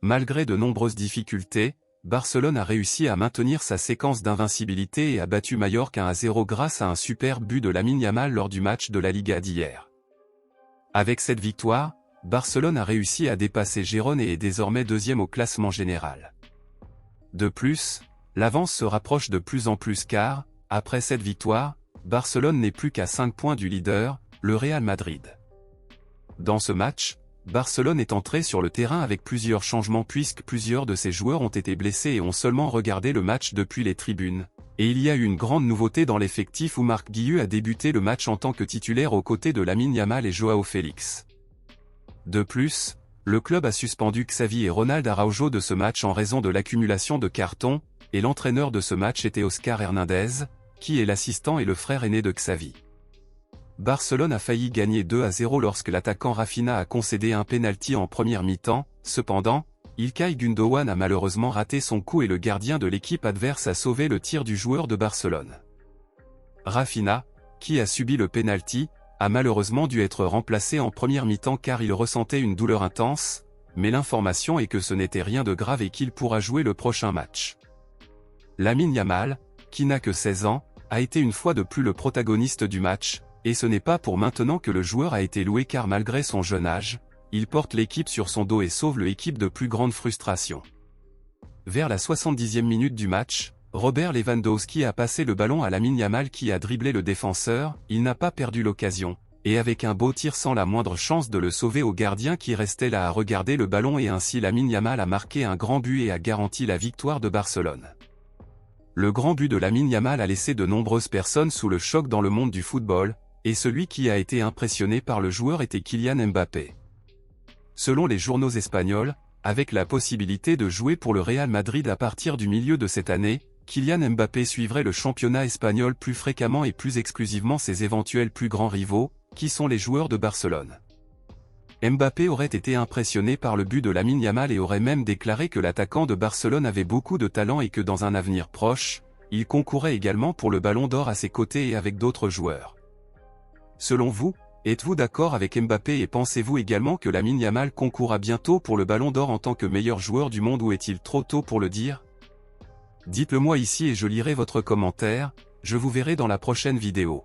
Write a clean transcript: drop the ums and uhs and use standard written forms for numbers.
Malgré de nombreuses difficultés, Barcelone a réussi à maintenir sa séquence d'invincibilité et a battu Mallorca 1-0 grâce à un super but de Lamine Yamal lors du match de la Liga d'hier. Avec cette victoire, Barcelone a réussi à dépasser Gérone et est désormais deuxième au classement général. De plus, l'avance se rapproche de plus en plus car, après cette victoire, Barcelone n'est plus qu'à 5 points du leader, le Real Madrid. Dans ce match, Barcelone est entré sur le terrain avec plusieurs changements puisque plusieurs de ses joueurs ont été blessés et ont seulement regardé le match depuis les tribunes. Et il y a eu une grande nouveauté dans l'effectif où Marc Guiu a débuté le match en tant que titulaire aux côtés de Lamine Yamal et Joao Félix. De plus, le club a suspendu Xavi et Ronald Araujo de ce match en raison de l'accumulation de cartons, et l'entraîneur de ce match était Oscar Hernandez, qui est l'assistant et le frère aîné de Xavi. Barcelone a failli gagner 2-0 lorsque l'attaquant Rafinha a concédé un pénalty en première mi-temps, cependant, İlkay Gündoğan a malheureusement raté son coup et le gardien de l'équipe adverse a sauvé le tir du joueur de Barcelone. Rafinha, qui a subi le pénalty, a malheureusement dû être remplacé en première mi-temps car il ressentait une douleur intense, mais l'information est que ce n'était rien de grave et qu'il pourra jouer le prochain match. Lamine Yamal, qui n'a que 16 ans, a été une fois de plus le protagoniste du match, et ce n'est pas pour maintenant que le joueur a été loué car malgré son jeune âge, il porte l'équipe sur son dos et sauve l'équipe de plus grande frustration. Vers la 70e minute du match, Robert Lewandowski a passé le ballon à Lamine Yamal qui a dribblé le défenseur, il n'a pas perdu l'occasion, et avec un beau tir sans la moindre chance de le sauver au gardien qui restait là à regarder le ballon et ainsi Lamine Yamal a marqué un grand but et a garanti la victoire de Barcelone. Le grand but de Lamine Yamal a laissé de nombreuses personnes sous le choc dans le monde du football, et celui qui a été impressionné par le joueur était Kylian Mbappé. Selon les journaux espagnols, avec la possibilité de jouer pour le Real Madrid à partir du milieu de cette année, Kylian Mbappé suivrait le championnat espagnol plus fréquemment et plus exclusivement ses éventuels plus grands rivaux, qui sont les joueurs de Barcelone. Mbappé aurait été impressionné par le but de Lamine Yamal et aurait même déclaré que l'attaquant de Barcelone avait beaucoup de talent et que dans un avenir proche, il concourait également pour le Ballon d'Or à ses côtés et avec d'autres joueurs. Selon vous, êtes-vous d'accord avec Mbappé et pensez-vous également que Lamine Yamal concourra bientôt pour le Ballon d'Or en tant que meilleur joueur du monde ou est-il trop tôt pour le dire? Dites-le moi ici et je lirai votre commentaire, je vous verrai dans la prochaine vidéo.